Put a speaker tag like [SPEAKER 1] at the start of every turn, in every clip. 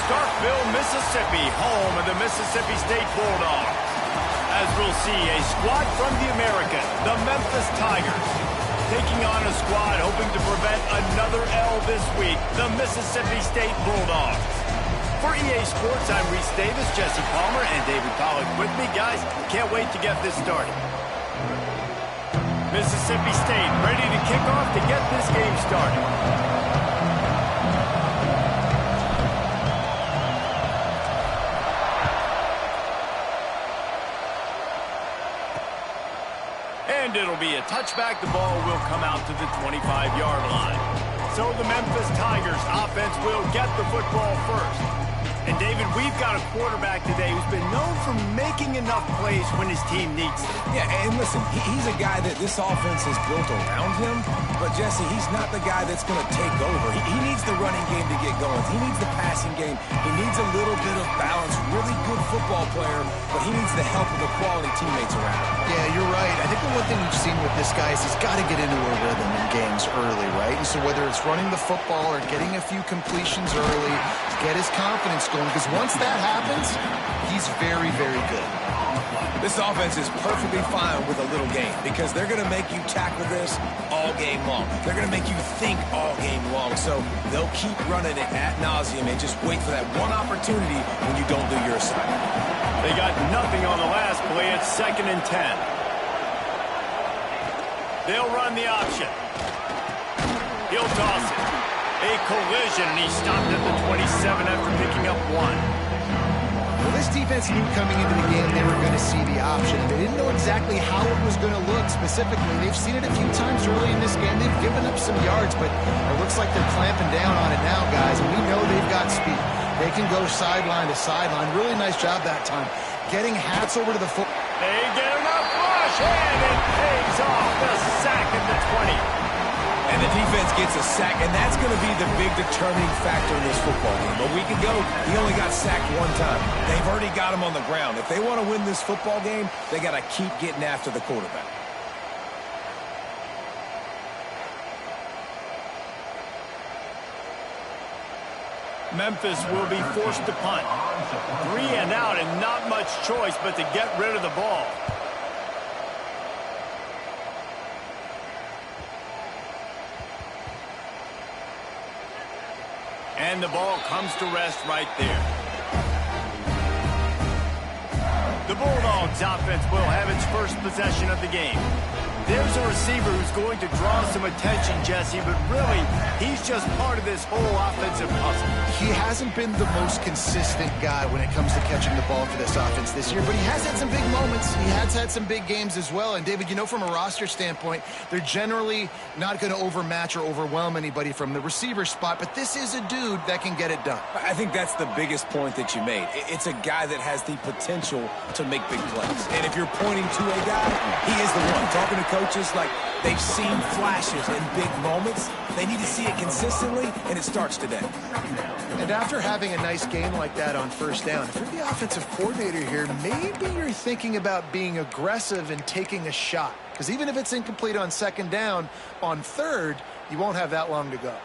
[SPEAKER 1] Starkville, Mississippi, home of the Mississippi State Bulldogs. As we'll see, a squad from the American, the Memphis Tigers, taking on a squad hoping to prevent another L this week, the Mississippi State Bulldogs. For EA Sports, I'm Reese Davis, Jesse Palmer, and David Pollock with me. Guys, can't wait to get this started. Mississippi State ready to kick off to get this game started. And it'll be a touchback. The ball will come out to the 25-yard line. So the Memphis Tigers offense will get the football first. And David, we've got a quarterback today who's been known for making enough plays when his team needs it.
[SPEAKER 2] Yeah, and listen, he's a guy that this offense is built around him. But, Jesse, he's not the guy that's going to take over. He needs the running game to get going. He needs the passing game. He needs a little bit of balance. Really good football player, but he needs the help of the quality teammates around him.
[SPEAKER 3] Yeah, you're right. I think the one thing we've seen with this guy is he's got to get into a rhythm in games early, right? And so whether it's running the football or getting a few completions early, get his confidence going, because once that happens, he's very, very good.
[SPEAKER 2] This offense is perfectly fine with a little game because they're going to make you tackle this all game long. They're going to make you think all game long. So they'll keep running it ad nauseum and just wait for that one opportunity when you don't do your assignment.
[SPEAKER 1] They got nothing on the last play. It's 2nd and 10. They'll run the option. He'll toss it. A collision, and he stopped at the 27 after picking up 1.
[SPEAKER 3] Well, this defense knew coming into the game they were going to see the option. They didn't know exactly how it was going to look specifically. They've seen it a few times early in this game. They've given up some yards, but it looks like they're clamping down on it now, guys, and we know they've got speed. They can go sideline to sideline. Really nice job that time. Getting Hats over to the foot.
[SPEAKER 1] They get enough rush, and it pays off. The sack at the 20.
[SPEAKER 2] And the defense gets a sack, and that's going to be the big determining factor in this football game. A week ago, he only got sacked 1 time. They've already got him on the ground. If they want to win this football game, they got to keep getting after the quarterback.
[SPEAKER 1] Memphis will be forced to punt. 3 and out, and not much choice but to get rid of the ball. And the ball comes to rest right there. The Bulldogs offense will have its first possession of the game. There's a receiver who's going to draw some attention, Jesse, but really, he's just part of this whole offensive puzzle.
[SPEAKER 3] He hasn't been the most consistent guy when it comes to catching the ball for this offense this year, but he has had some big moments. He has had some big games as well. And, David, you know, from a roster standpoint, they're generally not going to overmatch or overwhelm anybody from the receiver spot, but this is a dude that can get it done.
[SPEAKER 2] I think that's the biggest point that you made. It's a guy that has the potential to make big plays. And if you're pointing to a guy, he is the one. Talking to coaches, like, they've seen flashes in big moments. They need to see it consistently, and it starts today.
[SPEAKER 3] And after having a nice game like that on first down, if you're the offensive coordinator here, maybe you're thinking about being aggressive and taking a shot. Because even if it's incomplete on 2nd down, on 3rd, you won't have that long to go.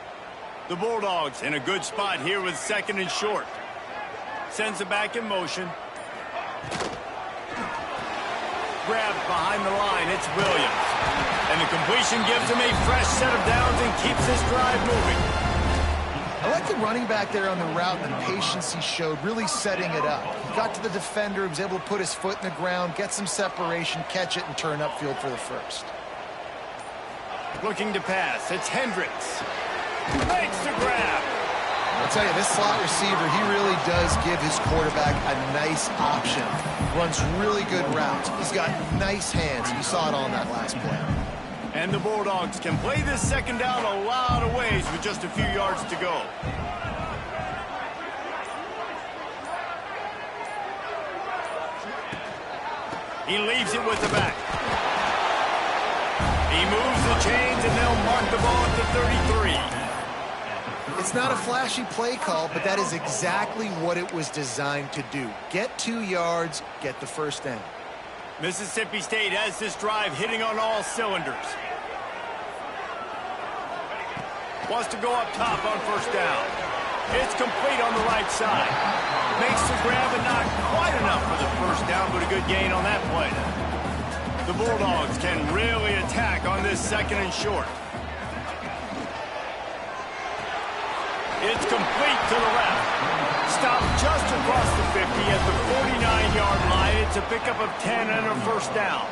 [SPEAKER 1] The Bulldogs in a good spot here with 2nd and short. Sends it back in motion. Grabbed behind the line, it's Williams. And the completion gives him a fresh set of downs and keeps this drive moving.
[SPEAKER 3] I like the running back there on the route and the patience he showed, really setting it up. He got to the defender, he was able to put his foot in the ground, get some separation, catch it, and turn upfield for the first.
[SPEAKER 1] Looking to pass, it's Hendricks. Makes the grab.
[SPEAKER 3] I'll tell you, this slot receiver, he really does give his quarterback a nice option. Runs really good routes. He's got nice hands. You saw it on that last play.
[SPEAKER 1] And the Bulldogs can play this 2nd down a lot of ways with just a few yards to go. He leaves it with the back. He moves the chains, and they'll mark the ball at the 33.
[SPEAKER 3] It's not a flashy play call, but that is exactly what it was designed to do. Get 2 yards, get the first down.
[SPEAKER 1] Mississippi State has this drive hitting on all cylinders. Wants to go up top on first down. It's complete on the right side. Makes the grab and not quite enough for the first down, but a good gain on that play. The Bulldogs can really attack on this 2nd and short. It's complete to the left. Stopped just across the 50 at the 49-yard line. It's a pickup of 10 and a first down.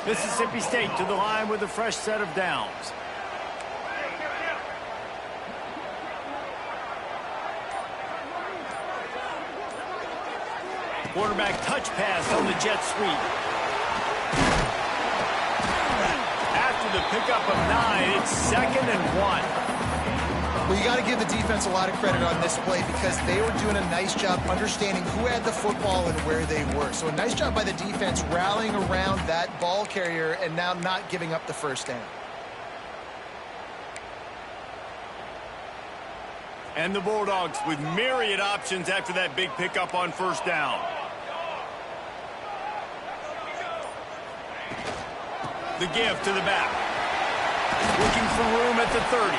[SPEAKER 1] Mississippi State to the line with a fresh set of downs. Quarterback touch pass on the jet sweep. After the pickup of 9, it's 2nd and 1.
[SPEAKER 3] Well, you got to give the defense a lot of credit on this play because they were doing a nice job understanding who had the football and where they were. So a nice job by the defense rallying around that ball carrier and now not giving up the first down.
[SPEAKER 1] And the Bulldogs with myriad options after that big pickup on first down. The give to the back. Looking for room at the 30.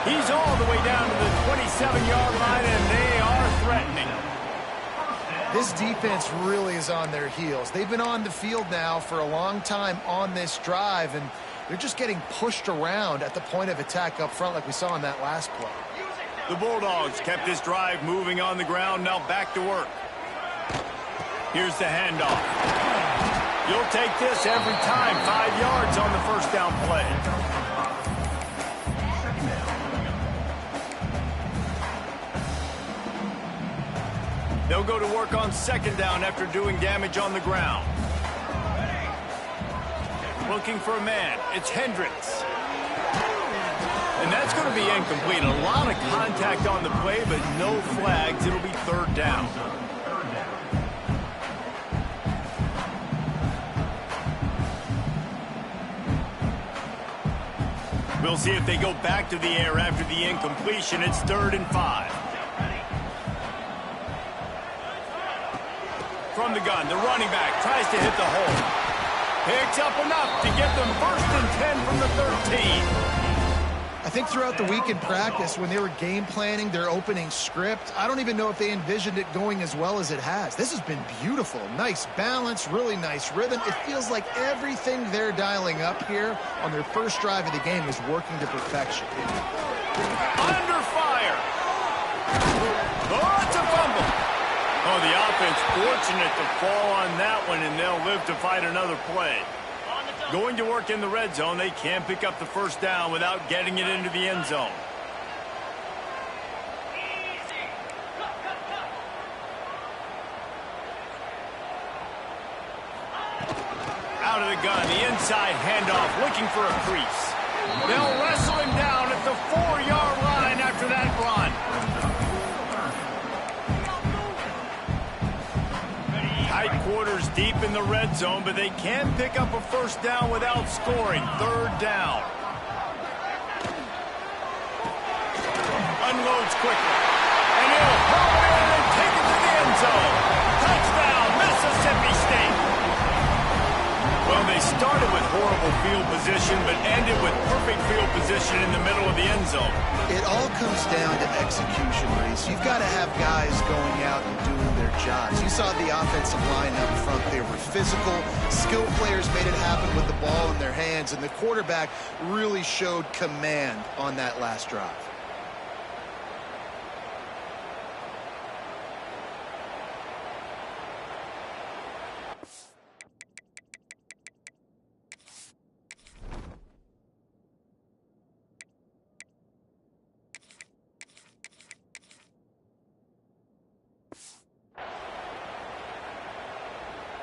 [SPEAKER 1] He's all the way down to the 27-yard line, and they are threatening.
[SPEAKER 3] This defense really is on their heels. They've been on the field now for a long time on this drive, and they're just getting pushed around at the point of attack up front like we saw in that last play.
[SPEAKER 1] The Bulldogs kept this drive moving on the ground, now back to work. Here's the handoff. You'll take this every time. 5 yards on the first down play. They'll go to work on 2nd down after doing damage on the ground. Looking for a man. It's Hendricks. And that's going to be incomplete. A lot of contact on the play, but no flags. It'll be 3rd down. We'll see if they go back to the air after the incompletion. It's 3rd and 5. From the gun, the running back tries to hit the hole. Picks up enough to get them 1st and 10 from the 13.
[SPEAKER 3] I think throughout the week in practice, when they were game planning their opening script, I don't even know if they envisioned it going as well as it has. This has been beautiful. Nice balance, really nice rhythm. It feels like everything they're dialing up here on their first drive of the game is working to perfection.
[SPEAKER 1] Under fire. Oh, it's a fumble. Oh, the offense fortunate to fall on that one, and they'll live to fight another play. Going to work in the red zone, they can't pick up the first down without getting it into the end zone. Out of the gun, the inside handoff, looking for a crease. They'll wrestle him down at the 4-yard line after that run. Tight quarters deep in the red zone, but they can pick up a first down without scoring. 3rd down. Unloads quickly. And he'll haul it in and take it to the end zone. Touchdown, Mississippi State. Well, they started with horrible field position, but ended with perfect field position in the middle of the end zone.
[SPEAKER 3] It all comes down to execution, Reese. You've got to have guys going out and doing their jobs. You saw the offensive line up front. They were physical. Skilled players made it happen with the ball in their hands, and the quarterback really showed command on that last drive.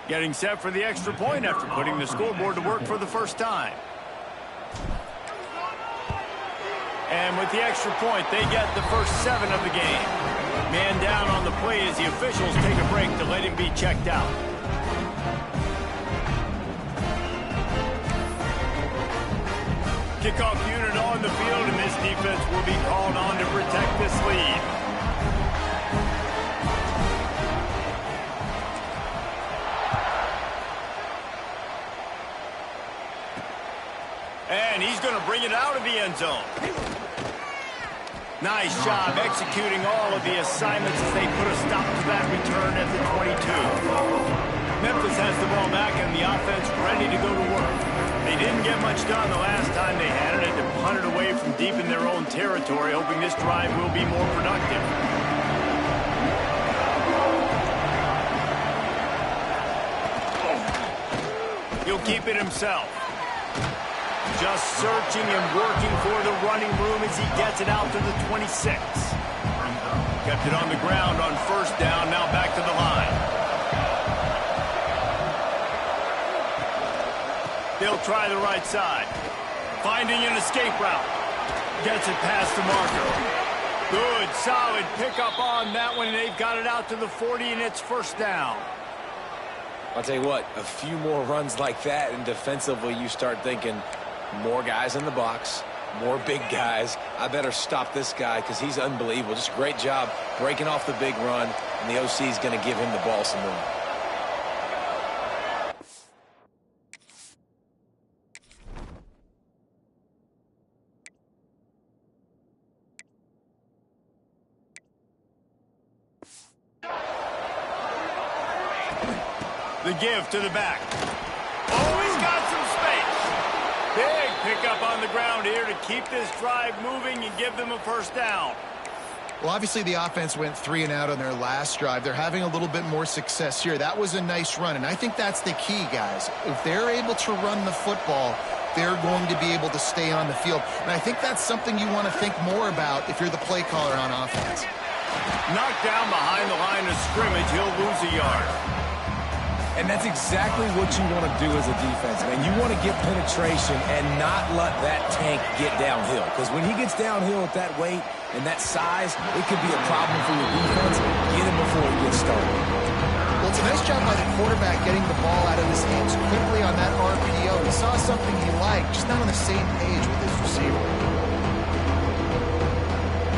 [SPEAKER 1] Getting set for the extra point after putting the scoreboard to work for the first time. And with the extra point, they get the first 7 of the game. Man down on the play as the officials take a break to let him be checked out. Kickoff unit on the field, and this defense will be called on to protect this lead. And he's going to bring it out of the end zone. Nice job executing all of the assignments as they put a stop to that return at the 22. Memphis has the ball back and the offense ready to go to work. They didn't get much done the last time they had it. They punted away from deep in their own territory, hoping this drive will be more productive. He'll keep it himself. Just searching and working for the running room as he gets it out to the 26. Kept it on the ground on first down, now back to the line. They'll try the right side. Finding an escape route. Gets it past the marker. Good, solid pickup on that one. They've got it out to the 40, and it's first down.
[SPEAKER 2] I'll tell you what, a few more runs like that, and defensively you start thinking, more guys in the box, more big guys. I better stop this guy because he's unbelievable. Just a great job breaking off the big run, and the OC is going to give him the ball some more.
[SPEAKER 1] The give to the back. Oh, he's got some space. Big pickup on the ground here to keep this drive moving and give them a first down.
[SPEAKER 3] Well, obviously the offense went 3 and out on their last drive. They're having a little bit more success here. That was a nice run, and I think that's the key, guys. If they're able to run the football, they're going to be able to stay on the field. And I think that's something you want to think more about if you're the play caller on offense.
[SPEAKER 1] Knocked down behind the line of scrimmage, he'll lose a yard.
[SPEAKER 2] And that's exactly what you want to do as a defense, man. You want to get penetration and not let that tank get downhill. Because when he gets downhill at that weight and that size, it could be a problem for your defense. Get him before he gets started.
[SPEAKER 3] Well, it's a nice job by the quarterback getting the ball out of his hands quickly on that RPO. He saw something he liked, just not on the same page with his receiver.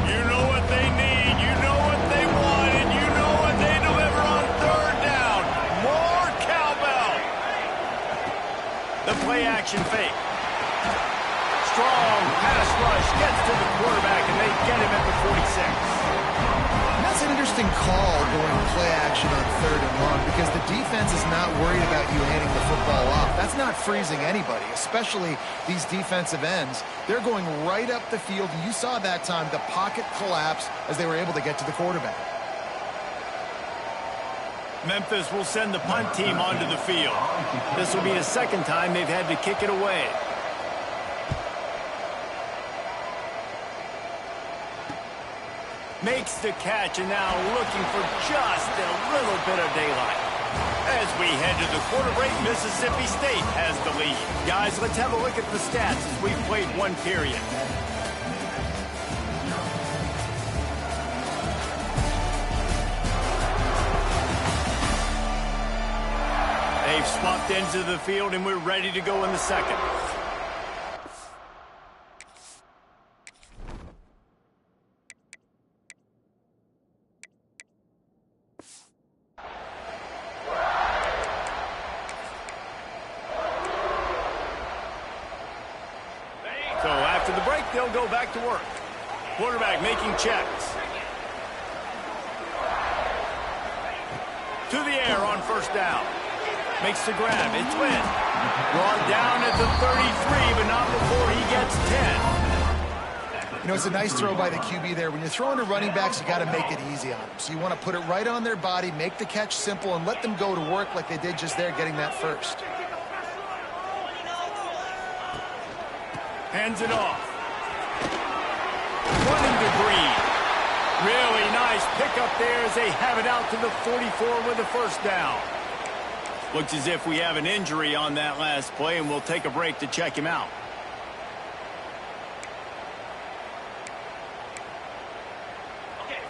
[SPEAKER 1] You know what they need, you know what they want, and you know what they deliver on third down. More cowbell. The play action fake. Strong pass rush gets to the quarterback, and they get him at the 46.
[SPEAKER 3] That's an interesting call going play action on third and long because the defense is not worried about you handing the football off. That's not freezing anybody, especially these defensive ends. They're going right up the field. You saw that time the pocket collapse as they were able to get to the quarterback.
[SPEAKER 1] Memphis will send the punt team onto the field. This will be the second time they've had to kick it away. Makes the catch and now looking for just a little bit of daylight. As we head to the quarter break, Mississippi State has the lead. Guys, let's have a look at the stats as we've played one period. They've swapped ends of the field and we're ready to go in the second. So after the break, they'll go back to work. Quarterback making checks. To the air on first down. Makes the grab. It's Wynn. Brought down at the 33, but not before he gets 10.
[SPEAKER 3] You know, it's a nice throw by the QB there. When you're throwing to running backs, you got to make it easy on them. So you want to put it right on their body, make the catch simple, and let them go to work like they did just there, getting that first.
[SPEAKER 1] Hands it off. Running to Green. Really nice pickup there as they have it out to the 44 with a first down. Looks as if we have an injury on that last play, and we'll take a break to check him out.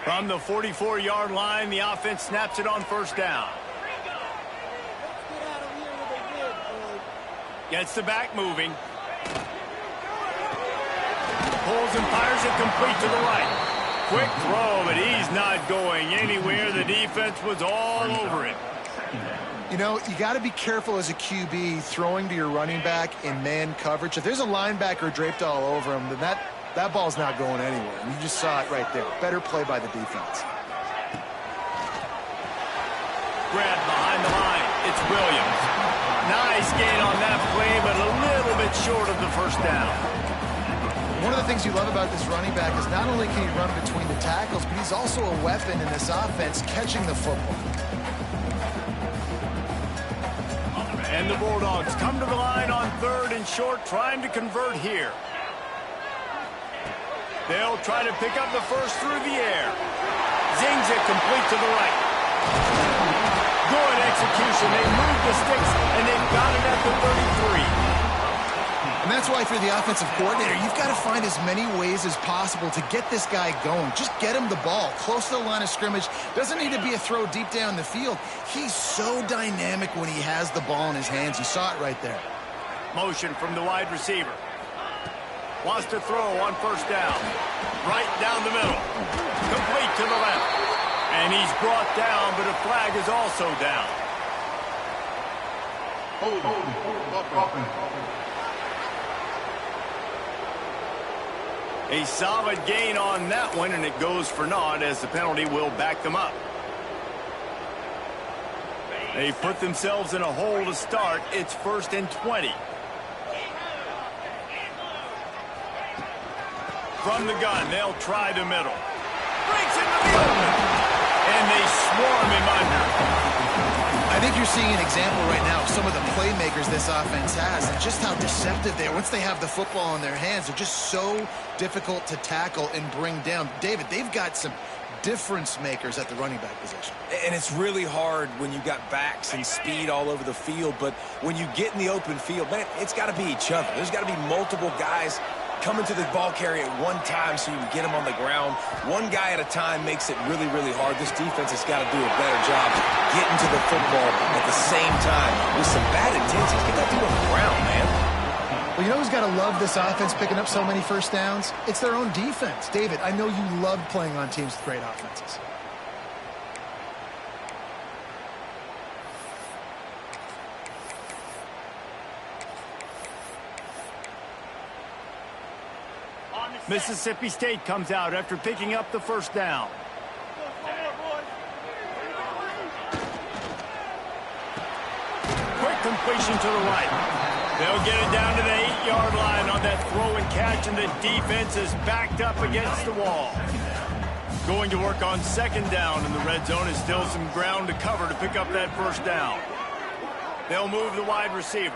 [SPEAKER 1] From the 44-yard line, the offense snaps it on first down. Gets the back moving. Pulls and fires it complete to the right. Quick throw, but he's not going anywhere. The defense was all over him.
[SPEAKER 3] You know, you got to be careful as a QB throwing to your running back in man coverage. If there's a linebacker draped all over him, then That ball's not going anywhere. And you just saw it right there. Better play by the defense.
[SPEAKER 1] Grab behind the line. It's Williams. Nice gain on that play, but a little bit short of the first down.
[SPEAKER 3] One of the things you love about this running back is not only can he run between the tackles, but he's also a weapon in this offense catching the football.
[SPEAKER 1] And the Bulldogs come to the line on 3rd and short, trying to convert here. They'll try to pick up the first through the air. Zings it complete to the right. Good execution. They moved the sticks, and they've got it at the 33.
[SPEAKER 3] And that's why, for the offensive coordinator, you've got to find as many ways as possible to get this guy going. Just get him the ball close to the line of scrimmage. Doesn't need to be a throw deep down the field. He's so dynamic when he has the ball in his hands. You saw it right there.
[SPEAKER 1] Motion from the wide receiver. Wants to throw on first down. Right down the middle. Complete to the left. And he's brought down, but a flag is also down. A solid gain on that one, and it goes for naught as the penalty will back them up. They put themselves in a hole to start. It's 1st and 20. From the gun, they'll try the middle. Breaks into the open. And they swarm him under.
[SPEAKER 3] I think you're seeing an example right now of some of the playmakers this offense has and just how deceptive they are. Once they have the football in their hands, they're just so difficult to tackle and bring down. David, they've got some difference makers at the running back position.
[SPEAKER 2] And it's really hard when you've got backs and speed all over the field, but when you get in the open field, man, it's got to be each other. There's got to be multiple guys coming to the ball carrier at one time so you can get him on the ground. One guy at a time makes it really, really hard. This defense has got to do a better job getting to the football at the same time with some bad intentions. Get that dude on the ground, man.
[SPEAKER 3] Well, you know who's got to love this offense picking up so many first downs? It's their own defense. David, I know you love playing on teams with great offenses.
[SPEAKER 1] Mississippi State comes out after picking up the first down. Quick completion to the right. They'll get it down to the 8-yard line on that throw and catch, and the defense is backed up against the wall. Going to work on 2nd down, and the red zone is still some ground to cover to pick up that first down. They'll move the wide receiver.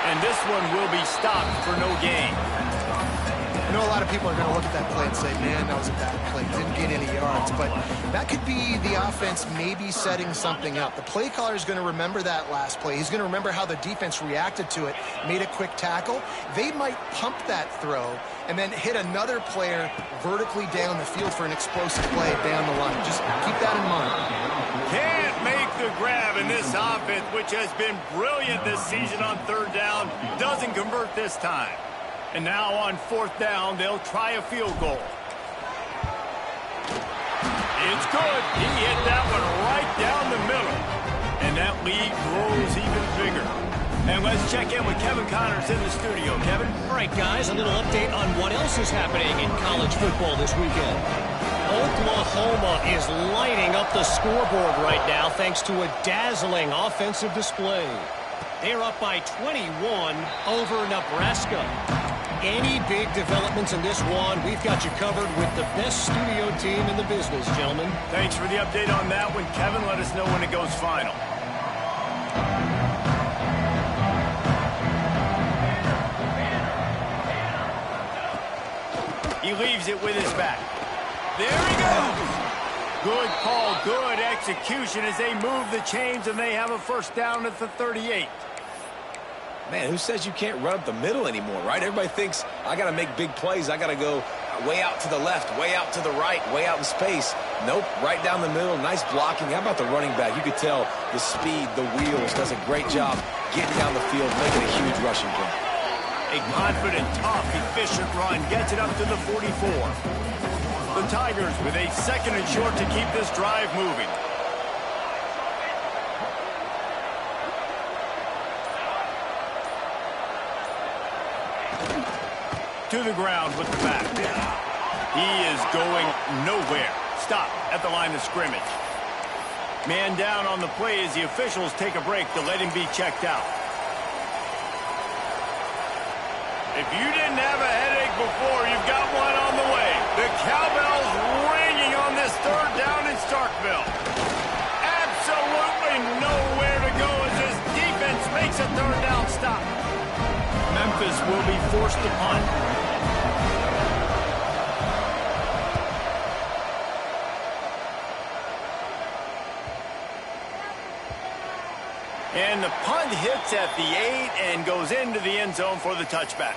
[SPEAKER 1] And this one will be stopped for no gain.
[SPEAKER 3] I know a lot of people are going to look at that play and say, man, that was a bad play. Didn't gain any yards. But that could be the offense maybe setting something up. The play caller is going to remember that last play. He's going to remember how the defense reacted to it, made a quick tackle. They might pump that throw and then hit another player vertically down the field for an explosive play down the line. Just keep that in mind.
[SPEAKER 1] Can't make the grab in this offense, which has been brilliant this season on 3rd down. Doesn't convert this time. And now on 4th down, they'll try a field goal. It's good. He hit that one right down the middle. And that lead grows even bigger. And let's check in with Kevin Connors in the studio. Kevin?
[SPEAKER 4] All right, guys, a little update on what else is happening in college football this weekend. Oklahoma is lighting up the scoreboard right now thanks to a dazzling offensive display. They're up by 21 over Nebraska. Any big developments in this one, we've got you covered with the best studio team in the business, gentlemen.
[SPEAKER 1] Thanks for the update on that one, Kevin. Let us know when it goes final. He leaves it with his back. There he goes. Good call, good execution as they move the chains, and they have a first down at the 38.
[SPEAKER 2] Man, who says you can't run up the middle anymore, right? Everybody thinks, I got to make big plays. I got to go way out to the left, way out to the right, way out in space. Nope, right down the middle. Nice blocking. How about the running back? You could tell the speed, the wheels, does a great job getting down the field, making a huge rushing play.
[SPEAKER 1] A confident, tough, efficient run gets it up to the 44. The Tigers with a 2nd and short to keep this drive moving. to the ground with the back. He is going nowhere. Stop at the line of scrimmage. Man down on the play as the officials take a break to let him be checked out. If you didn't have a headache before, you've got one on the way. The cowbell's ringing on this third down in Starkville. Absolutely nowhere to go as this defense makes a third down stop. Memphis will be forced to punt. And the punt hits at the 8 and goes into the end zone for the touchback.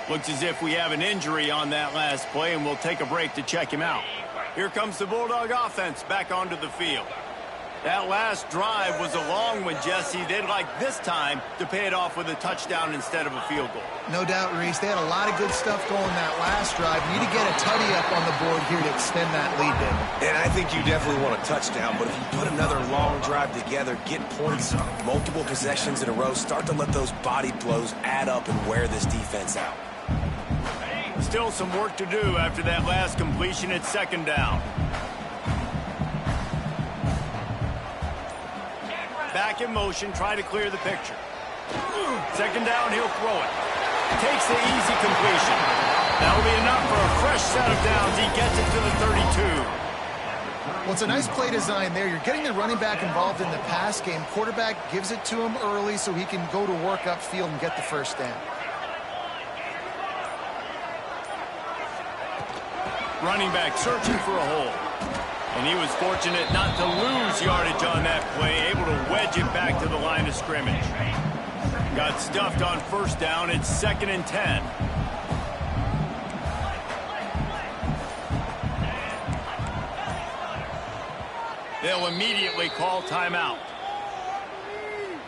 [SPEAKER 1] Looks as if we have an injury on that last play, and we'll take a break to check him out. Here comes the Bulldog offense back onto the field. That last drive was a long one, Jesse. They'd like this time to pay it off with a touchdown instead of a field goal.
[SPEAKER 3] No doubt, Reese. They had a lot of good stuff going that last drive. You need to get a tutty up on the board here to extend that lead, David.
[SPEAKER 2] And I think you definitely want a touchdown, but if you put another long drive together, get points, multiple possessions in a row, start to let those body blows add up and wear this defense out.
[SPEAKER 1] Still some work to do after that last completion at second down. Back in motion, try to clear the picture. Second down, he'll throw it. Takes the easy completion. That'll be enough for a fresh set of downs. He gets it to the 32.
[SPEAKER 3] Well, it's a nice play design there. You're getting the running back involved in the pass game. Quarterback gives it to him early so he can go to work upfield and get the first down.
[SPEAKER 1] Running back searching for a hole. And he was fortunate not to lose yardage on that play, able to wedge it back to the line of scrimmage. Got stuffed on first down. It's 2nd and 10. They'll immediately call timeout.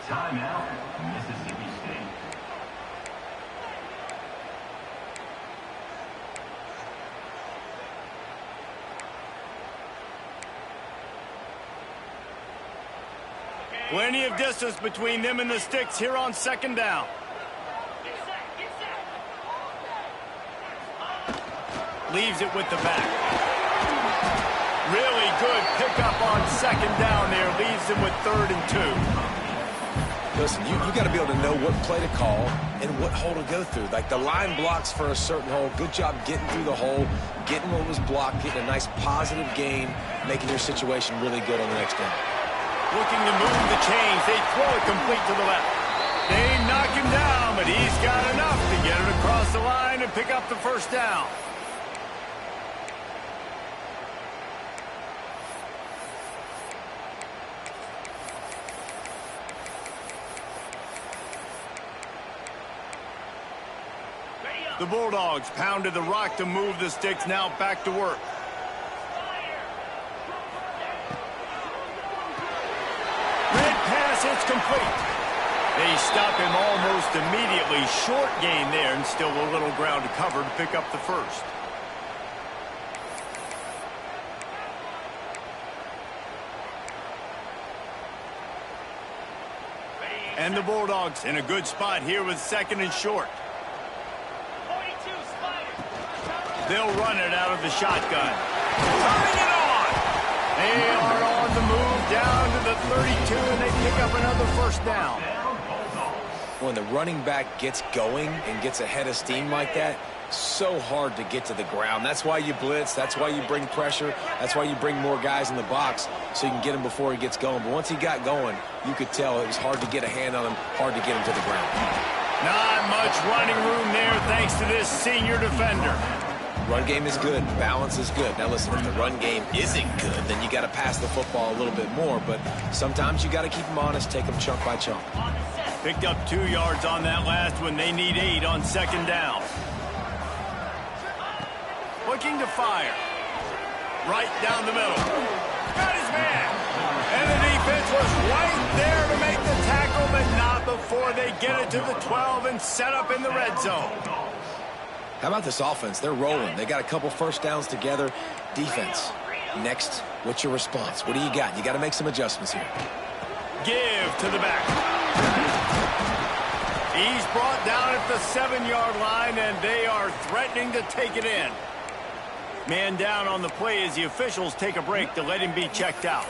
[SPEAKER 5] Timeout, Mississippi State.
[SPEAKER 1] Plenty of distance between them and the sticks here on second down. Leaves it with the back. Really good pickup on second down there. Leaves him with 3rd and 2.
[SPEAKER 2] Listen, you got to be able to know what play to call and what hole to go through. Like the line blocks for a certain hole. Good job getting through the hole, getting what was blocked, getting a nice positive gain, making your situation really good on the next down.
[SPEAKER 1] Looking to move the chains. They throw it complete to the left. They knock him down, but he's got enough to get it across the line and pick up the first down. The Bulldogs pounded the rock to move the sticks. Now back to work. It's complete. They stop him almost immediately. Short gain there and still a little ground to cover to pick up the first. And the Bulldogs in a good spot here with 2nd and short. They'll run it out of the shotgun. Turning it on. They are on the move down to the 32, and they pick up another first down.
[SPEAKER 2] When the running back gets going and gets ahead of steam like that, so hard to get to the ground. That's why you blitz. That's why you bring pressure. That's why you bring more guys in the box so you can get him before he gets going. But once he got going, you could tell it was hard to get a hand on him, hard to get him to the ground.
[SPEAKER 1] Not much running room there thanks to this senior defender.
[SPEAKER 2] Run game is good. Balance is good. Now, listen, if the run game isn't good, then you got to pass the football a little bit more. But sometimes you got to keep them honest, take them chunk by chunk.
[SPEAKER 1] Picked up 2 yards on that last one. They need 8 on second down. Looking to fire. Right down the middle. Got his man. And the defense was right there to make the tackle, but not before they get it to the 12 and set up in the red zone.
[SPEAKER 2] How about this offense? They're rolling. They got a couple first downs together. Defense. Next, what's your response? What do you got? You got to make some adjustments here.
[SPEAKER 1] Give to the back. He's brought down at the 7-yard line, and they are threatening to take it in. Man down on the play as the officials take a break to let him be checked out.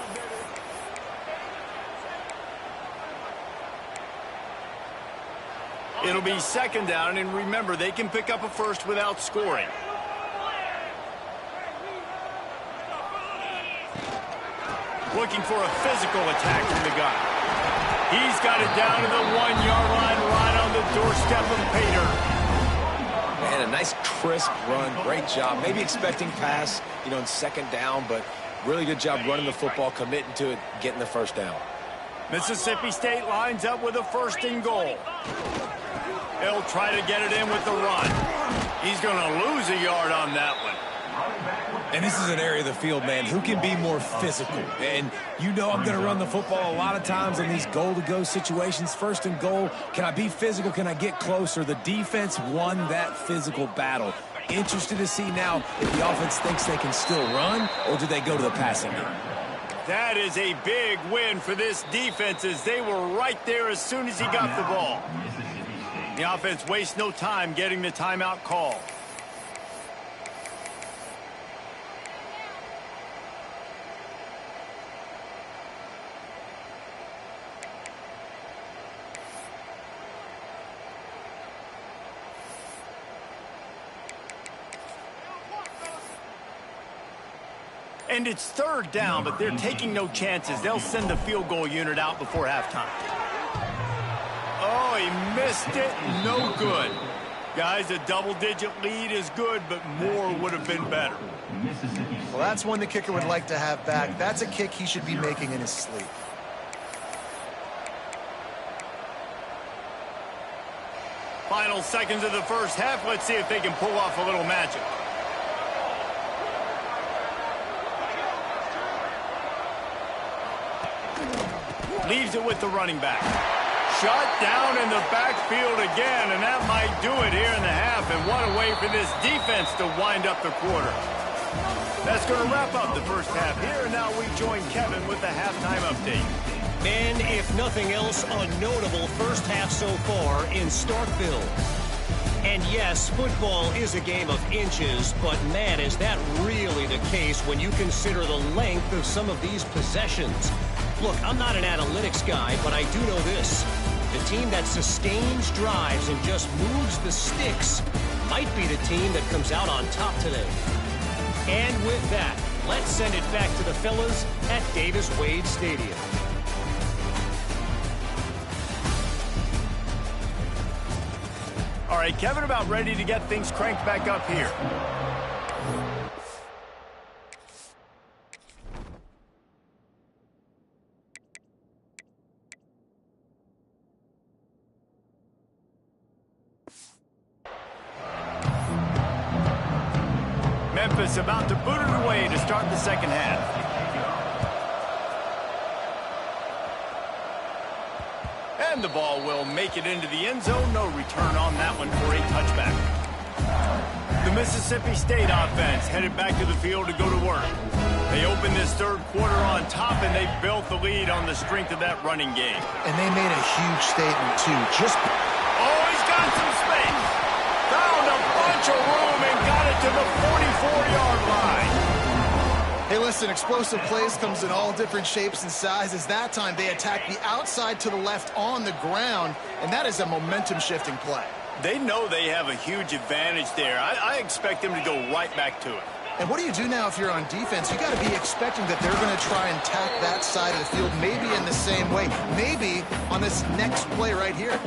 [SPEAKER 1] It'll be second down, and remember, they can pick up a first without scoring. Looking for a physical attack from the gun. He's got it down to the 1-yard line, right on the doorstep of Pater.
[SPEAKER 2] Man, a nice crisp run. Great job. Maybe expecting pass, in second down, but really good job running the football, committing to it, getting the first down.
[SPEAKER 1] Mississippi State lines up with a 1st and goal. He'll try to get it in with the run. He's going to lose a yard on that one.
[SPEAKER 2] And this is an area of the field, man, who can be more physical. And I'm going to run the football a lot of times in these goal-to-go situations. 1st and goal, can I be physical? Can I get closer? The defense won that physical battle. Interested to see now if the offense thinks they can still run, or do they go to the passing game?
[SPEAKER 1] That is a big win for this defense, as they were right there as soon as he got the ball. The offense wastes no time getting the timeout call. And it's 3rd down, but they're taking no chances. They'll send the field goal unit out before halftime. Oh, he missed it. No good. Guys, a double-digit lead is good, but more would have been better.
[SPEAKER 3] Well, that's one the kicker would like to have back. That's a kick he should be making in his sleep.
[SPEAKER 1] Final seconds of the first half. Let's see if they can pull off a little magic. Leaves it with the running back. Shut down in the backfield again, and that might do it here in the half. And what a way for this defense to wind up the quarter. That's going to wrap up the first half here, and now we join Kevin with the halftime update.
[SPEAKER 4] And if nothing else, a notable first half so far in Starkville. And yes, football is a game of inches, but man, is that really the case when you consider the length of some of these possessions. Look, I'm not an analytics guy, but I do know this. The team that sustains drives and just moves the sticks might be the team that comes out on top today. And with that, let's send it back to the fellas at Davis-Wade Stadium.
[SPEAKER 1] All right, Kevin, about ready to get things cranked back up here. Memphis about to boot it away to start the second half. And the ball will make it into the end zone. No return on that one for a touchback. The Mississippi State offense headed back to the field to go to work. They opened this third quarter on top, and they built the lead on the strength of that running game.
[SPEAKER 3] And they made a huge statement, too.
[SPEAKER 1] Oh, he's got some space. Found a bunch of room and got it to the 44-yard line.
[SPEAKER 3] Hey, listen, explosive plays comes in all different shapes and sizes. That time, they attacked the outside to the left on the ground, and that is a momentum-shifting play.
[SPEAKER 1] They know they have a huge advantage there. I expect them to go right back to it.
[SPEAKER 3] And what do you do now if you're on defense? You got to be expecting that they're going to try and tack that side of the field, maybe in the same way, maybe on this next play right here.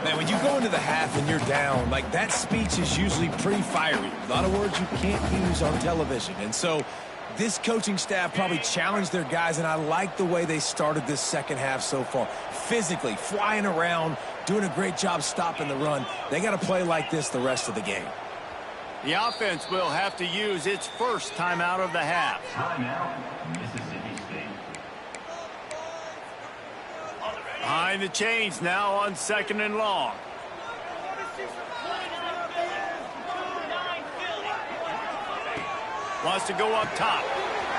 [SPEAKER 2] Man, when you go into the half and you're down, like, that speech is usually pretty fiery. A lot of words you can't use on television. And so this coaching staff probably challenged their guys, and I like the way they started this second half so far. Physically, flying around, doing a great job stopping the run. They got to play like this the rest of the game.
[SPEAKER 1] The offense will have to use its first timeout of the half.
[SPEAKER 5] Timeout, Mississippi State.
[SPEAKER 1] Behind the chains now on 2nd and long. Wants to go up top.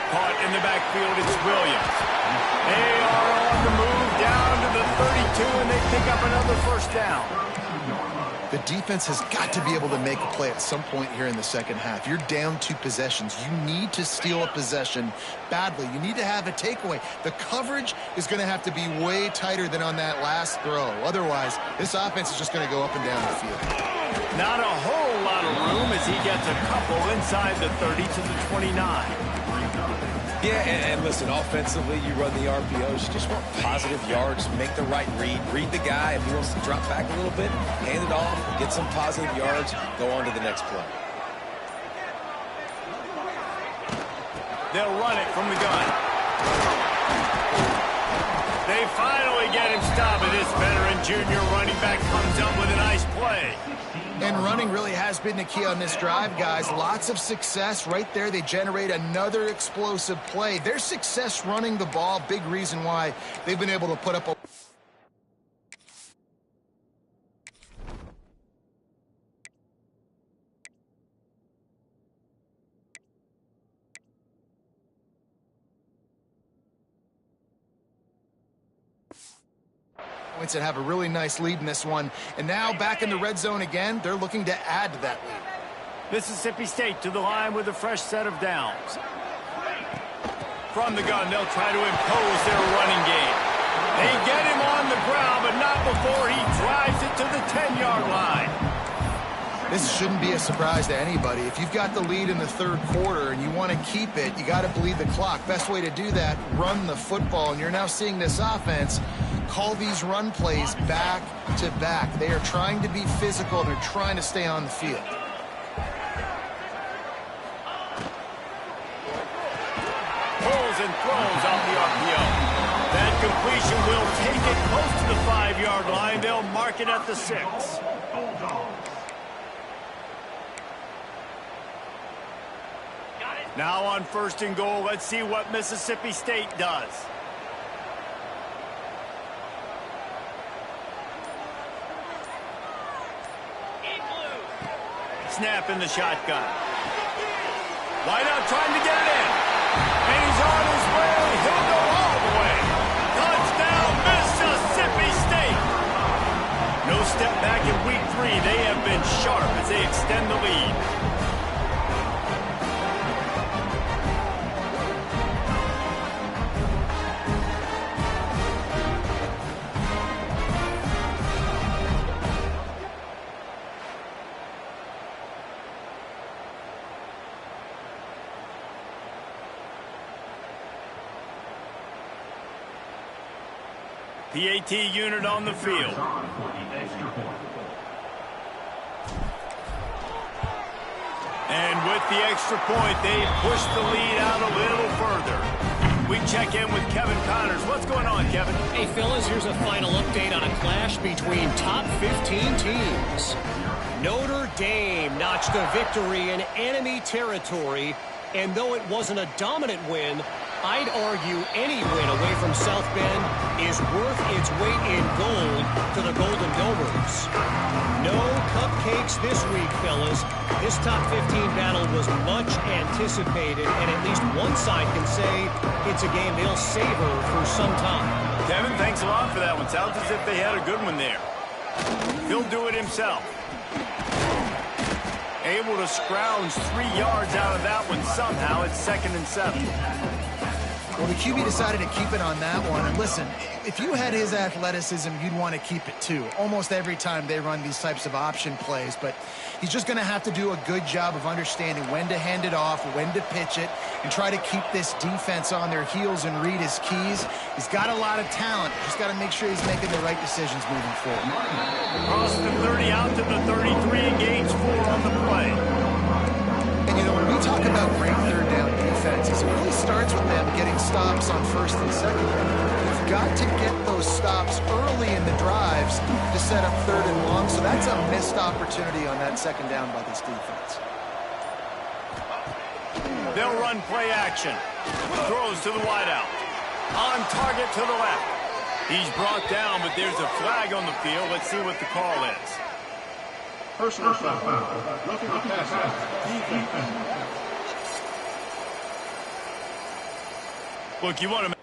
[SPEAKER 1] Caught in in the backfield, it's Williams. They are on the move down to the 32, and they pick up another first down.
[SPEAKER 3] The defense has got to be able to make a play at some point here in the second half. You're down 2 possessions. You need to steal a possession badly. You need to have a takeaway. The coverage is going to have to be way tighter than on that last throw. Otherwise, this offense is just going to go up and down the field.
[SPEAKER 1] Not a whole lot of room as he gets a couple inside the 30 to the 29.
[SPEAKER 2] Yeah, and listen, offensively, you run the RPOs. You just want positive yards, make the right read the guy. If he wants to drop back a little bit, hand it off, get some positive yards, go on to the next play.
[SPEAKER 1] They'll run it from the gun. They finally get him stopped, and this veteran junior running back comes up with a nice play.
[SPEAKER 3] And running really has been the key on this drive, guys. Lots of success right there. They generate another explosive play. Their success running the ball, big reason why they've been able to put up a... points and have a really nice lead in this one. And now back in the red zone again. They're looking to add to that lead.
[SPEAKER 1] Mississippi State to the line with a fresh set of downs. From the gun, they'll try to impose their running game. They get him on the ground, but not before he drives it to the 10-yard line.
[SPEAKER 3] This shouldn't be a surprise to anybody. If you've got the lead in the third quarter and you want to keep it, you got to bleed the clock. Best way to do that, run the football. And you're now seeing this offense call these run plays back to back. They are trying to be physical. They're trying to stay on the field.
[SPEAKER 1] Pulls and throws off the RPO. That completion will take it close to the 5-yard line. They'll mark it at the 6. Now on 1st and goal, let's see what Mississippi State does. Snap in the shotgun. Wide out trying to get it in. And he's on his way. He'll go all the way. Touchdown, Mississippi State. No step back in week 3. They have been sharp as they extend the lead. PAT unit on the field. And with the extra point, they push the lead out a little further. We check in with Kevin Connors. What's going on, Kevin?
[SPEAKER 4] Hey, fellas, here's a final update on a clash between top 15 teams. Notre Dame notched a victory in enemy territory, and though it wasn't a dominant win, I'd argue any win away from South Bend is worth its weight in gold to the Golden Domers. No cupcakes this week, fellas. This top 15 battle was much anticipated, and at least one side can say it's a game they'll savor for some time.
[SPEAKER 1] Kevin, thanks a lot for that one. Sounds as if they had a good one there. He'll do it himself. Able to scrounge 3 yards out of that one somehow. It's 2nd and 7.
[SPEAKER 3] Well, the QB decided to keep it on that one. And listen, if you had his athleticism, you'd want to keep it too. Almost every time they run these types of option plays. But he's just going to have to do a good job of understanding when to hand it off, when to pitch it, and try to keep this defense on their heels and read his keys. He's got a lot of talent. Just got to make sure he's making the right decisions moving forward.
[SPEAKER 1] Across the 30 out to the 33 and gains 4 on the play.
[SPEAKER 3] And, you know, when we talk about great third down defenses, it really starts with them getting stops on 1st and 2nd. You've got to get those stops early in the drives to set up 3rd and long, so that's a missed opportunity on that 2nd down by this defense.
[SPEAKER 1] They'll run play action. Throws to the wideout. On target to the left. He's brought down, but there's a flag on the field. Let's see what the call is.
[SPEAKER 5] Personal foul. Roughing the passer. Defense.
[SPEAKER 1] Look, you want to...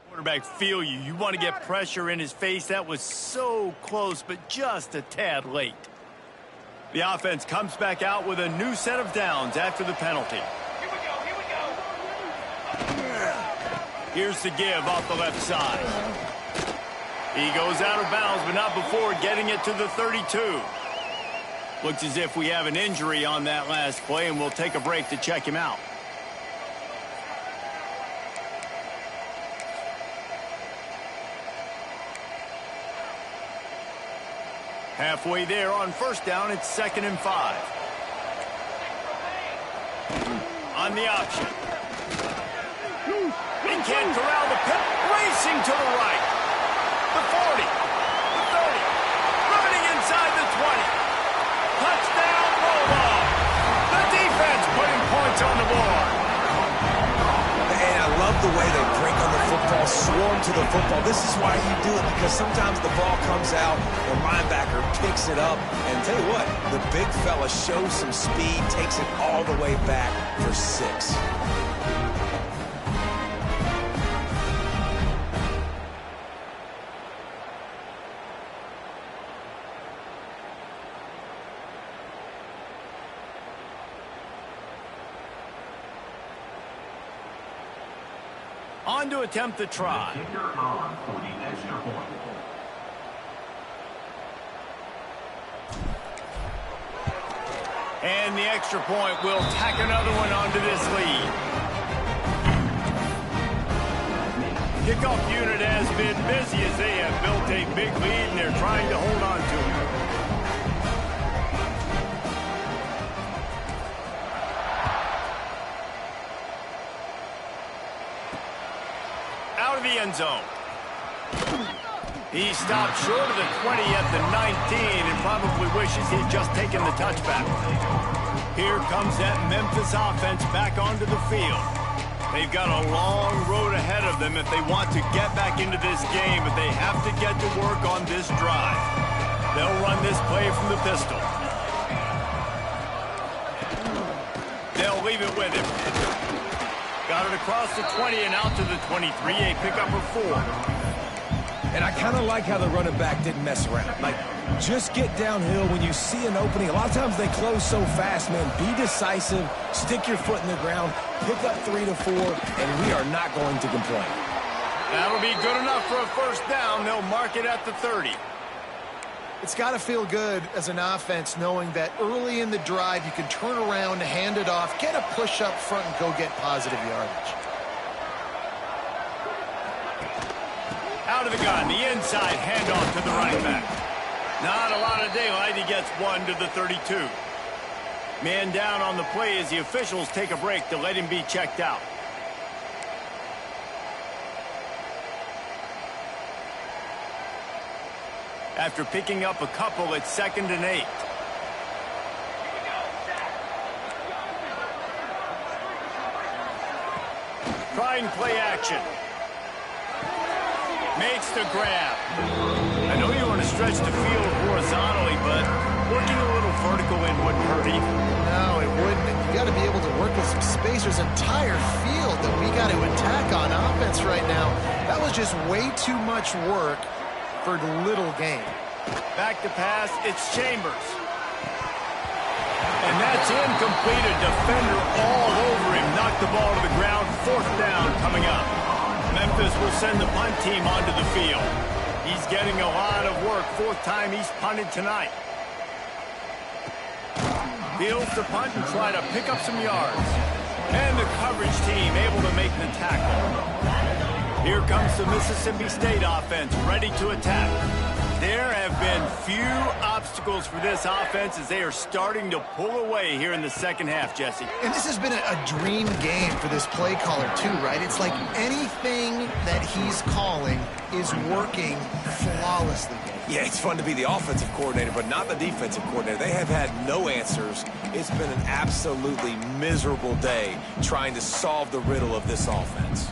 [SPEAKER 1] Quarterback feel you. You want to get pressure in his face. That was so close, but just a tad late. The offense comes back out with a new set of downs after the penalty.
[SPEAKER 5] Here we go.
[SPEAKER 1] Here's the give off the left side. He goes out of bounds, but not before getting it to the 32. Looks as if we have an injury on that last play, and we'll take a break to check him out. Halfway there on first down, it's 2nd and 5. On the option. He can't corral the pit. Racing to the right. The 40. The 30. Running inside the 20. Touchdown, Bulldogs. The defense putting points on the board.
[SPEAKER 2] And I love the way they break on the football, swarm to the football. This is why you do it, because sometimes the ball comes out, the linebacker picks it up, and tell you what, the big fella shows some speed, takes it all the way back for 6.
[SPEAKER 1] On to attempt the try.
[SPEAKER 5] Kicker on for the extra point.
[SPEAKER 1] And the extra point will tack another one onto this lead. Kickoff unit has been busy as they have built a big lead and they're trying to hold on to it. Out of the end zone. He stopped short of the 20 at the 19 and probably wishes he'd just taken the touchback. Here comes that Memphis offense back onto the field. They've got a long road ahead of them if they want to get back into this game, but they have to get to work on this drive. They'll run this play from the pistol. They'll leave it with him. Got it across the 20 and out to the 23, a pickup of 4.
[SPEAKER 2] And I kind of like how the running back didn't mess around. Like, just get downhill when you see an opening. A lot of times they close so fast, man. Be decisive, stick your foot in the ground, pick up 3 to 4, and we are not going to complain.
[SPEAKER 1] That'll be good enough for a first down. They'll mark it at the 30.
[SPEAKER 3] It's got to feel good as an offense knowing that early in the drive you can turn around, hand it off, get a push up front, and go get positive yardage.
[SPEAKER 1] Out of the gun, the inside handoff to the running back. Not a lot of daylight. He gets 1 to the 32. Man down on the play as the officials take a break to let him be checked out. After picking up a couple, it's 2nd and 8. Trying play action. Makes the grab. I know you want to stretch the field horizontally, but working a little vertical in wouldn't hurt either.
[SPEAKER 3] No, it wouldn't. And you got to be able to work with some space. There's an entire field that we got to attack on offense right now. That was just way too much work for little gain.
[SPEAKER 1] Back to pass, it's Chambers. And that's incomplete. A defender all over him. Knocked the ball to the ground. 4th down coming up. Memphis will send the punt team onto the field. He's getting a lot of work. 4th time he's punted tonight. Fields to punt and try to pick up some yards. And the coverage team able to make the tackle. Here comes the Mississippi State offense ready to attack. There have been few obstacles for this offense as they are starting to pull away here in the second half, Jesse.
[SPEAKER 3] And this has been a dream game for this play caller too, right? It's like anything that he's calling is working flawlessly.
[SPEAKER 2] Yeah, it's fun to be the offensive coordinator, but not the defensive coordinator. They have had no answers. It's been an absolutely miserable day trying to solve the riddle of this offense.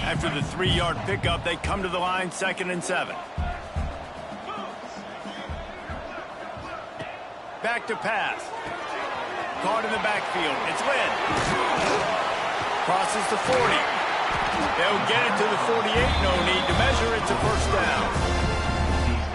[SPEAKER 1] After the 3-yard pickup, they come to the line, 2nd and 7. Back to pass. Caught in the backfield. It's Lynn. Crosses the 40. They'll get it to the 48. No need to measure. It's a first down.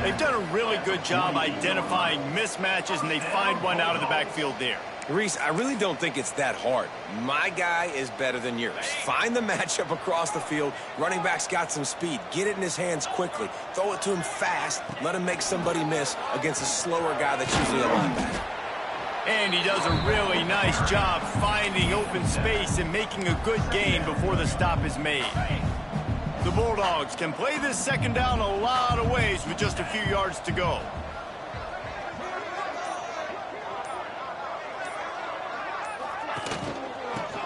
[SPEAKER 1] They've done a really good job identifying mismatches, and they find one out of the backfield there.
[SPEAKER 2] Reese, I really don't think it's that hard. My guy is better than yours. Find the matchup across the field. Running back's got some speed. Get it in his hands quickly. Throw it to him fast. Let him make somebody miss against a slower guy that's usually a linebacker.
[SPEAKER 1] And he does a really nice job finding open space and making a good gain before the stop is made. The Bulldogs can play this second down a lot of ways with just a few yards to go.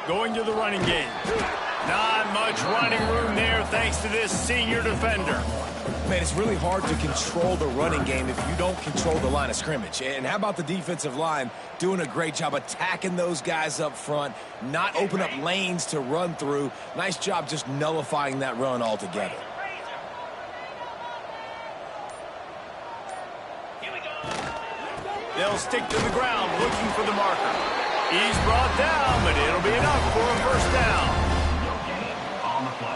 [SPEAKER 1] Going to the running game. Not much running room there thanks to this senior defender.
[SPEAKER 2] Man, it's really hard to control the running game if you don't control the line of scrimmage. And how about the defensive line doing a great job attacking those guys up front, not open up lanes to run through. Nice job just nullifying that run altogether.
[SPEAKER 1] They'll stick to the ground looking for the marker. He's brought down, but it'll be enough for a first down.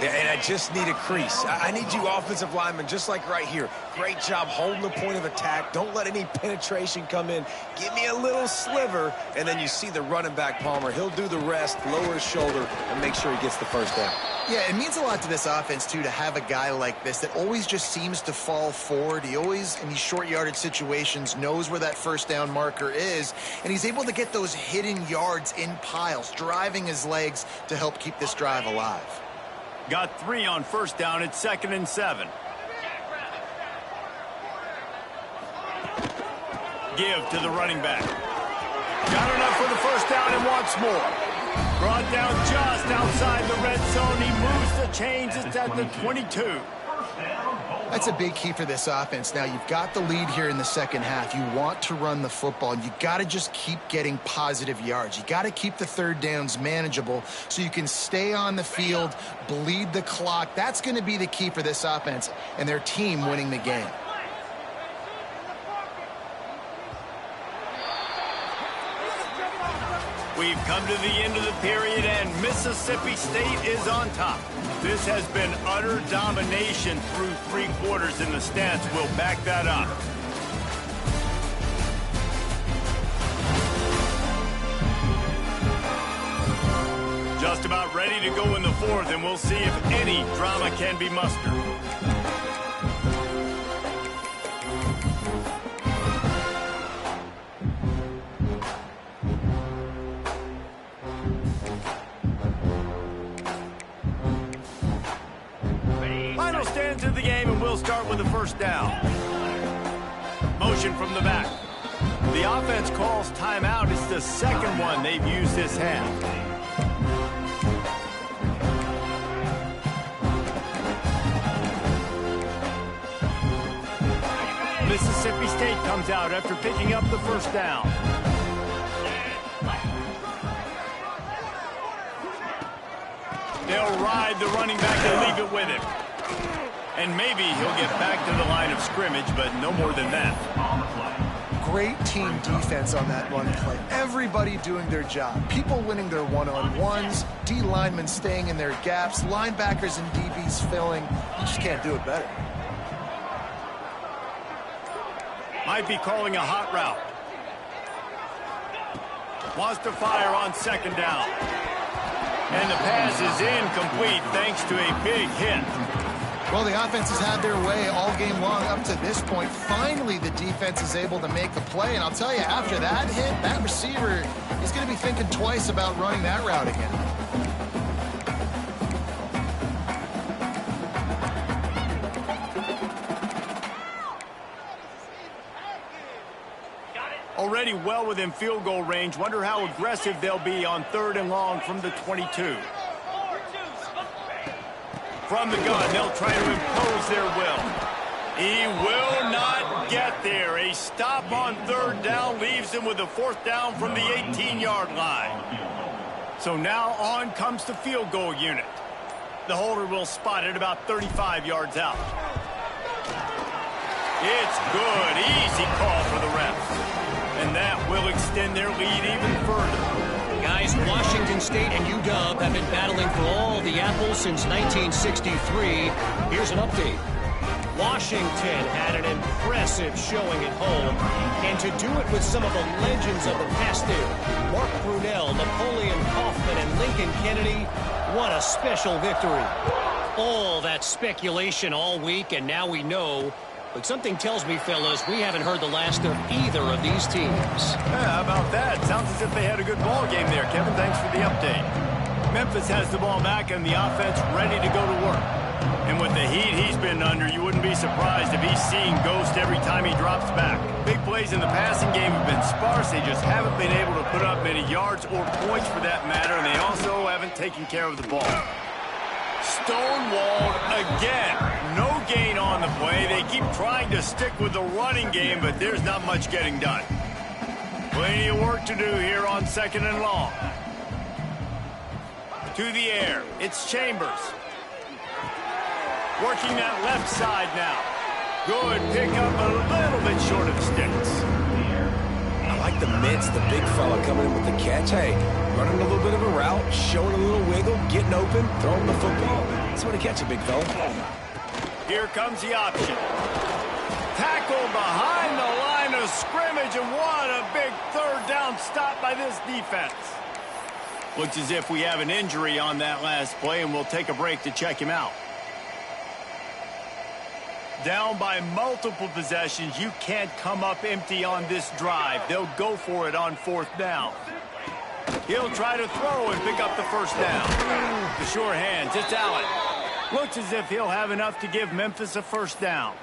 [SPEAKER 2] Yeah, and I just need a crease. I need you offensive linemen just like right here. Great job holding the point of attack. Don't let any penetration come in. Give me a little sliver, and then you see the running back, Palmer. He'll do the rest, lower his shoulder, and make sure he gets the first down.
[SPEAKER 3] Yeah, it means a lot to this offense, too, to have a guy like this that always just seems to fall forward. He always, in these short yardage situations, knows where that first down marker is, and he's able to get those hidden yards in piles, driving his legs to help keep this drive alive.
[SPEAKER 1] Got 3 on first down. It's 2nd and 7. Give to the running back. Got enough for the first down and wants more. Brought down just outside the red zone. He moves the chains. It's at the 22.
[SPEAKER 3] That's a big key for this offense. Now, you've got the lead here in the second half. You want to run the football, and you got to just keep getting positive yards. You got to keep the third downs manageable so you can stay on the field, bleed the clock. That's going to be the key for this offense and their team winning the game.
[SPEAKER 1] We've come to the end of the period, and Mississippi State is on top. This has been utter domination through 3 quarters, and the stats will back that up. Just about ready to go in the 4th, and we'll see if any drama can be mustered. Final stands of the game, and we'll start with the first down. Motion from the back. The offense calls timeout. It's the second one they've used this half. Mississippi State comes out after picking up the first down. They'll ride the running back and leave it with him. And maybe he'll get back to the line of scrimmage, but no more than that.
[SPEAKER 3] Great team defense on that run play. Everybody doing their job. People winning their one-on-ones, D linemen staying in their gaps, linebackers and DBs filling. You just can't do it better.
[SPEAKER 1] Might be calling a hot route. Wants to fire on second down. And the pass is incomplete thanks to a big hit.
[SPEAKER 3] Well, the offense has had their way all game long up to this point. Finally, the defense is able to make a play. And I'll tell you, after that hit, that receiver is going to be thinking twice about running that route again.
[SPEAKER 1] Already well within field goal range. Wonder how aggressive they'll be on 3rd and long from the 22. From the gun, they'll try to impose their will. He will not get there. A stop on 3rd down leaves him with a 4th down from the 18-yard line. So now on comes the field goal unit. The holder will spot it about 35 yards out. It's good. Easy call for the refs. And that will extend their lead even further.
[SPEAKER 4] Guys, Washington State and UW have been battling for all the apples since 1963. Here's an update. Washington had an impressive showing at home, and to do it with some of the legends of the past there, Mark Brunell, Napoleon Kaufman, and Lincoln Kennedy, what a special victory. All that speculation all week, and now we know. But something tells me, fellas, we haven't heard the last of either of these teams.
[SPEAKER 1] Yeah, how about that? Sounds as if they had a good ball game there, Kevin. Thanks for the update. Memphis has the ball back and the offense ready to go to work. And with the heat he's been under, you wouldn't be surprised if he's seeing ghost every time he drops back. Big plays in the passing game have been sparse. They just haven't been able to put up many yards or points for that matter, and they also haven't taken care of the ball. Stonewalled again. No gain on the play. They keep trying to stick with the running game, but there's not much getting done. Plenty of work to do here on 2nd and long. To the air. It's Chambers. Working that left side now. Good pickup, a little bit short of the sticks.
[SPEAKER 2] I like the mitts, the big fella coming in with the catch. Hey, running a little bit of a route, showing a little wiggle, getting open, throwing the football. That's what to catch it, big fella.
[SPEAKER 1] Here comes the option. Tackle behind the line of scrimmage, and what a big 3rd down stop by this defense. Looks as if we have an injury on that last play, and we'll take a break to check him out. Down by multiple possessions, you can't come up empty on this drive. They'll go for it on 4th down. He'll try to throw and pick up the first down. The sure hands, it's Allen. Looks as if he'll have enough to give Memphis a first down.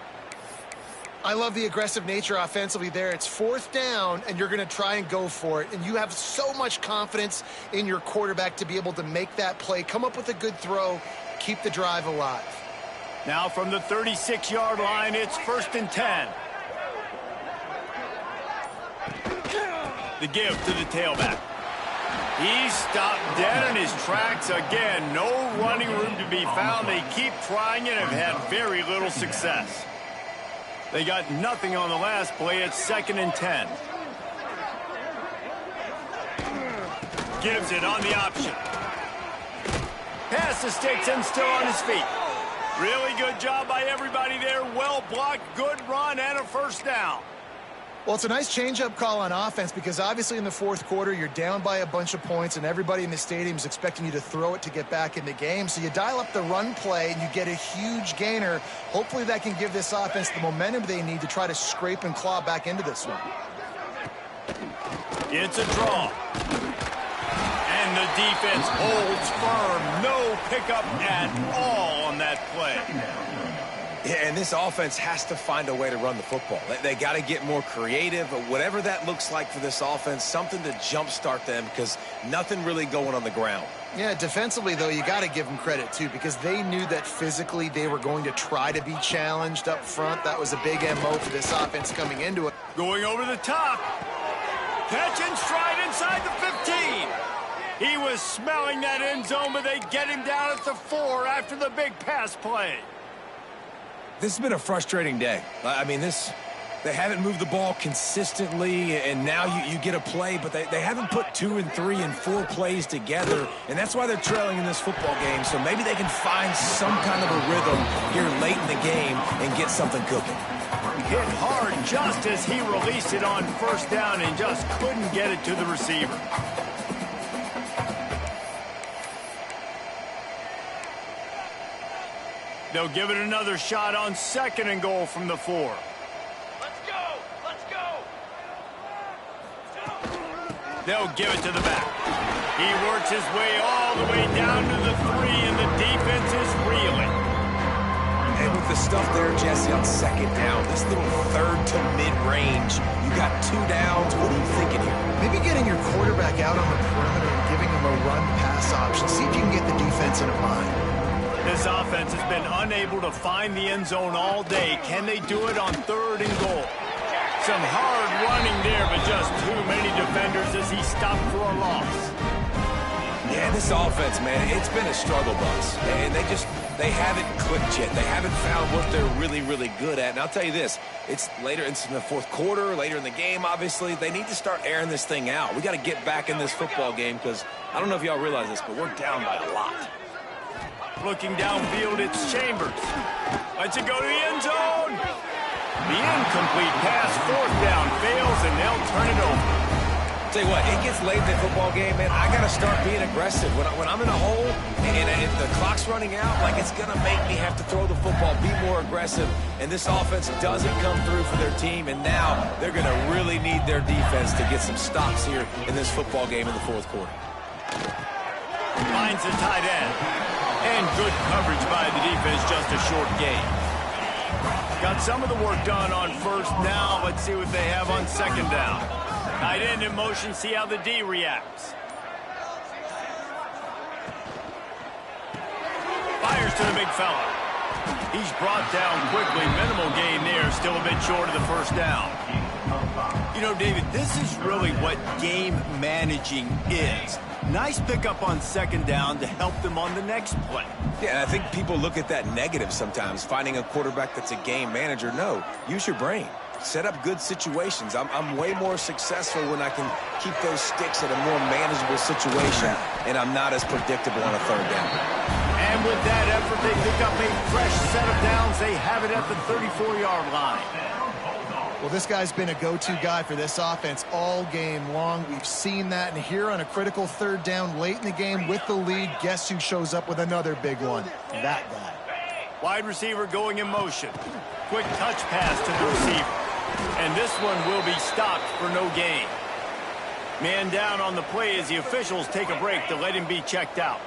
[SPEAKER 3] I love the aggressive nature offensively there. It's 4th down, and you're going to try and go for it. And you have so much confidence in your quarterback to be able to make that play, come up with a good throw, keep the drive alive.
[SPEAKER 1] Now from the 36-yard line, it's 1st and 10. The give to the tailback. He's stopped dead in his tracks again. No running room to be found. They keep trying and have had very little success. They got nothing on the last play. It's 2nd and 10. Gives it on the option. Past the sticks and still on his feet. Really good job by everybody there. Well blocked, good run, and a first down.
[SPEAKER 3] Well, it's a nice change-up call on offense because obviously in the fourth quarter, you're down by a bunch of points and everybody in the stadium is expecting you to throw it to get back in the game. So you dial up the run play and you get a huge gainer. Hopefully that can give this offense the momentum they need to try to scrape and claw back into this one.
[SPEAKER 1] It's a draw. And the defense holds firm. No pickup at all on that play.
[SPEAKER 2] Yeah, and this offense has to find a way to run the football. They got to get more creative, but whatever that looks like for this offense, something to jumpstart them because nothing really going on the ground.
[SPEAKER 3] Yeah, defensively, though, you got to give them credit, too, because they knew that physically they were going to try to be challenged up front. That was a big MO for this offense coming into it.
[SPEAKER 1] Going over the top. Catch and stride inside the 15. He was smelling that end zone, but they get him down at the 4 after the big pass play.
[SPEAKER 2] This has been a frustrating day. I mean, they haven't moved the ball consistently, and now you get a play, but they haven't put 2 and 3 and 4 plays together, and that's why they're trailing in this football game. So maybe they can find some kind of a rhythm here late in the game and get something cooking.
[SPEAKER 1] Hit hard just as he released it on first down and just couldn't get it to the receiver. They'll give it another shot on 2nd and goal from the 4.
[SPEAKER 5] Let's go! Let's go!
[SPEAKER 1] They'll give it to the back. He works his way all the way down to the 3, and the defense is reeling.
[SPEAKER 2] And with the stuff there, Jesse, on 2nd down, this little 3rd to mid-range, you got 2 downs. What are you thinking here?
[SPEAKER 3] Maybe getting your quarterback out on the perimeter and giving him a run-pass option. See if you can get the defense in a bind.
[SPEAKER 1] This offense has been unable to find the end zone all day. Can they do it on 3rd and goal? Some hard running there, but just too many defenders as he stopped for a loss.
[SPEAKER 2] Yeah, this offense, man, it's been a struggle bus. And they haven't clicked yet. They haven't found what they're really, really good at. And I'll tell you this, it's in the fourth quarter, later in the game, obviously. They need to start airing this thing out. We got to get back in this football game because I don't know if y'all realize this, but we're down by a lot.
[SPEAKER 1] Looking downfield, it's Chambers. Lets it go to the end zone. The incomplete pass, 4th down, fails, and they'll turn it over.
[SPEAKER 2] Tell you what, it gets late in the football game, man. I got to start being aggressive. When I'm in a hole and the clock's running out, like it's going to make me have to throw the football, be more aggressive. And this offense doesn't come through for their team, and now they're going to really need their defense to get some stops here in this football game in the 4th quarter.
[SPEAKER 1] Finds the tight end. And good coverage by the defense, just a short gain. Got some of the work done on 1st. Now let's see what they have on 2nd down. Tight end in motion, see how the D reacts. Fires to the big fella. He's brought down quickly. Minimal gain there, still a bit short of the 1st down. You know, David, this is really what game managing is. Nice pickup on 2nd down to help them on the next play.
[SPEAKER 2] Yeah, and I think people look at that negative sometimes, finding a quarterback that's a game manager. No, use your brain. Set up good situations. I'm way more successful when I can keep those sticks at a more manageable situation, and I'm not as predictable on a 3rd down.
[SPEAKER 1] And with that effort, they pick up a fresh set of downs. They have it at the 34-yard line.
[SPEAKER 3] Well, this guy's been a go-to guy for this offense all game long. We've seen that, and here on a critical 3rd down late in the game with the lead, guess who shows up with another big one? That guy.
[SPEAKER 1] Wide receiver going in motion. Quick touch pass to the receiver. And this one will be stopped for no gain. Man down on the play as the officials take a break to let him be checked out.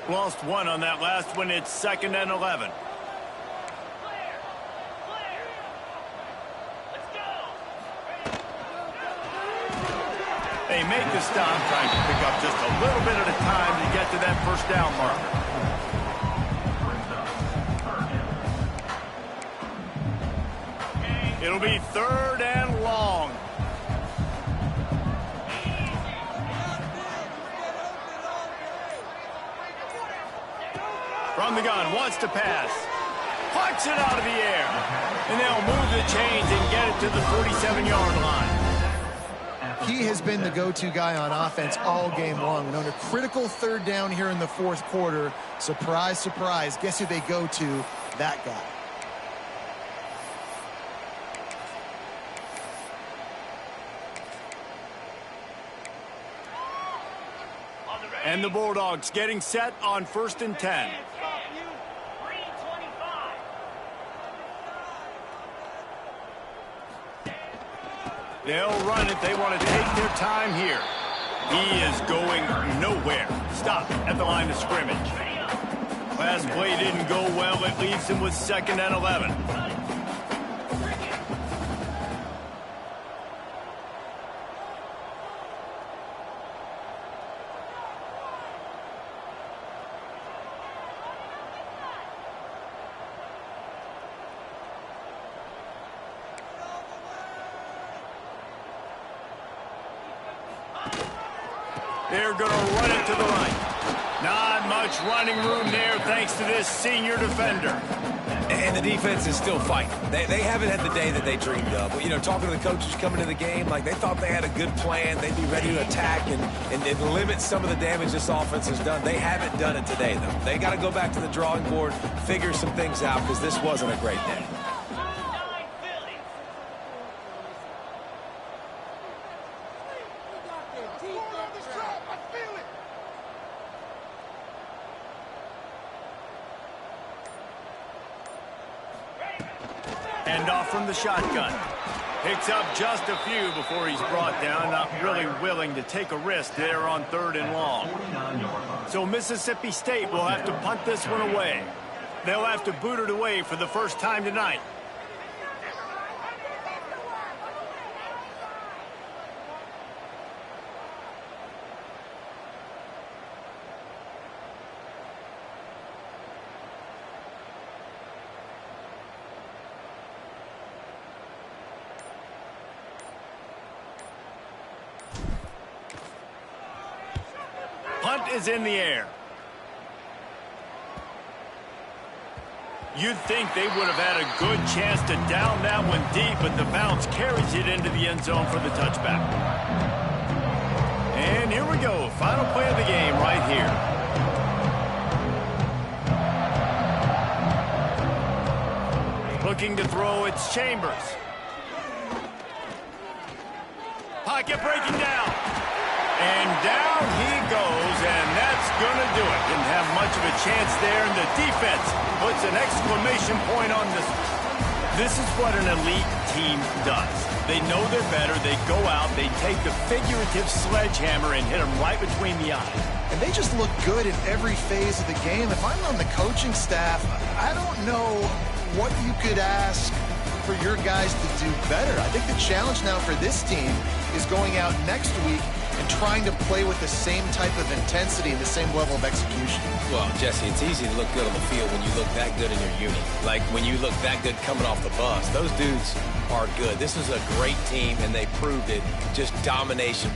[SPEAKER 1] Lost 1 on that last one. It's 2nd and 11. They make the stop, trying to pick up just a little bit at a time to get to that 1st down marker. It'll be 3rd and long. From the gun, wants to pass. Plucks it out of the air. And they'll move the chains and get it to the 47-yard line.
[SPEAKER 3] He has been the go-to guy on offense all game long. And on a critical third down here in the fourth quarter, surprise, surprise, guess who they go to? That guy.
[SPEAKER 1] And the Bulldogs getting set on 1st and 10. They'll run it. They want to take their time here. He is going nowhere. Stop at the line of scrimmage. Last play didn't go well. It leaves him with 2nd and 11. They're going to run it to the right. Not much running room there thanks to this senior defender.
[SPEAKER 2] And the defense is still fighting. They haven't had the day that they dreamed of. But, you know, talking to the coaches coming to the game, like they thought they had a good plan. They'd be ready to attack and limit some of the damage this offense has done. They haven't done it today, though. They got to go back to the drawing board, figure some things out, because this wasn't a great day.
[SPEAKER 1] Hand off from the shotgun. Picks up just a few before he's brought down. Not really willing to take a risk there on 3rd and long. So Mississippi State will have to punt this one away. They'll have to boot it away for the first time tonight. Punt is in the air. You'd think they would have had a good chance to down that one deep, but the bounce carries it into the end zone for the touchback. And here we go. Final play of the game right here. Looking to throw, it's Chambers. Pocket breaking down. And down he goes, and that's going to do it. Didn't have much of a chance there, and the defense puts an exclamation point on this. This is what an elite team does. They know they're better. They go out. They take the figurative sledgehammer and hit them right between the eyes.
[SPEAKER 3] And they just look good in every phase of the game. If I'm on the coaching staff, I don't know what you could ask for your guys to do better. I think the challenge now for this team is going out next week and trying to play with the same type of intensity and the same level of execution.
[SPEAKER 2] Well, Jesse, it's easy to look good on the field when you look that good in your unit. Like when you look that good coming off the bus. Those dudes are good. This is a great team, and they proved it. Just domination.